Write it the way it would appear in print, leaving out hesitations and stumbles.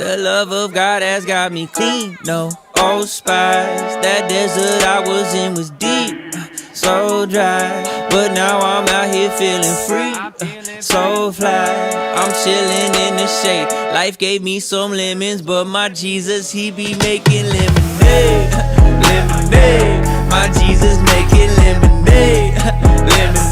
The love of God has got me clean, no old spies. That desert I was in was deep, so dry. But now I'm out here feeling free, so fly. I'm chilling in the shade. Life gave me some lemons, but my Jesus, he be making lemonade, lemonade. My Jesus making lemonade, lemonade.